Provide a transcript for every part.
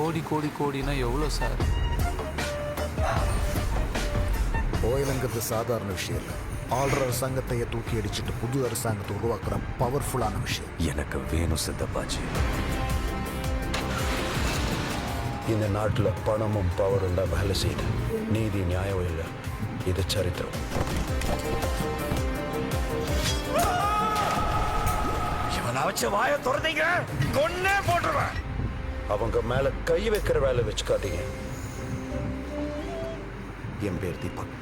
கோடி கோடி கோடினா எவ்வளோ சார்? ஓயிலுங்கிறது சாதாரண விஷயம் இல்லை. ஆள்ற அரசாங்கத்தையே தூக்கி அடிச்சுட்டு புது அரசாங்கத்தை உருவாக்குற பவர்ஃபுல்லான விஷயம். எனக்கு வேணும் சித்தப்பாச்சி. இந்த நாட்டில் பணமும் பவரும் தான் வேலை செய்யுது. நீதி நியாயம் இல்லை. இது சரித்திரம். இவனை வச்சு வாய துறந்தீங்க கொன்னே போட்டுருவேன். அவங்க மேல கை வைக்கிற வேலை வச்சுக்காதீங்க. என் பேர் தீபக்.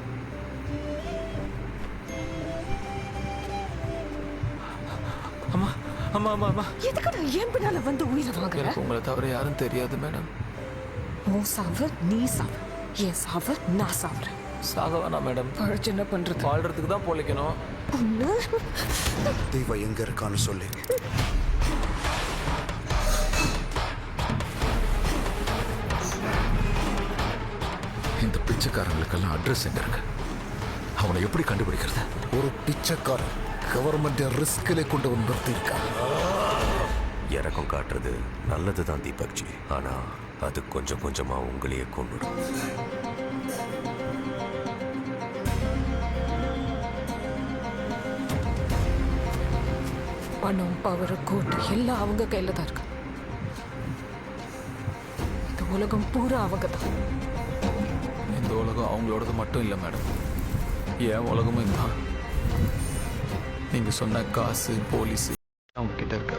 அம்மா அம்மா அம்மா அம்மா, எதுக்குடா என் பின்னால வந்து உயிரை வாங்குற? எனக்கு உங்களை தவிர யாரும் தெரியாது மேடம். உன் சாவு நீ சாவு, என் சாவு நான் சாவுறேன். சாக வேணாம் மேடம். பழச்சு என்ன பண்றது? வாழ்றதுக்கு தான் பொழைக்கணும். ஒண்ணு தீபா எங்க இருக்கான்னு சொல்லி. இந்த பிச்சைக்காரங்களுக்கெல்லாம் அட்ரஸ் எங்க இருக்கு? அவனை எப்படி கண்டுபிடிக்கிறது? ஒரு பிச்சைக்காரன் கவர்மெண்ட் ரிஸ்கிலே கொண்டு வந்து நிறுத்தியிருக்காங்க. இறக்கம் காட்டுறது நல்லதுதான் தீபக்ஜி. ஆனா அது கொஞ்சம் கொஞ்சமா உங்களையே கொண்டுடும். பணம் பவர் கோட்டு எல்லாம் அவங்க கையில தான் இருக்கு. இந்த உலகம் பூரா அவங்க தான். இந்த உலகம் அவங்களோடது மட்டும் இல்லை மேடம், என் உலகமும் தான். நீங்க சொன்ன காசு போலீஸ் அவங்க கிட்ட இருக்க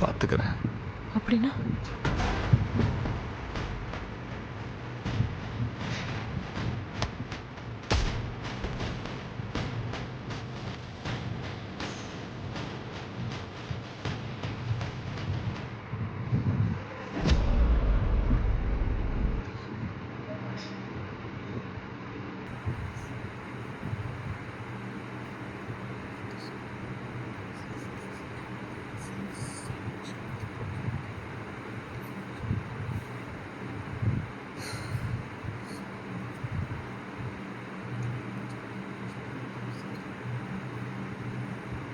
பார்த்துக்கிறேன். அப்படின்னா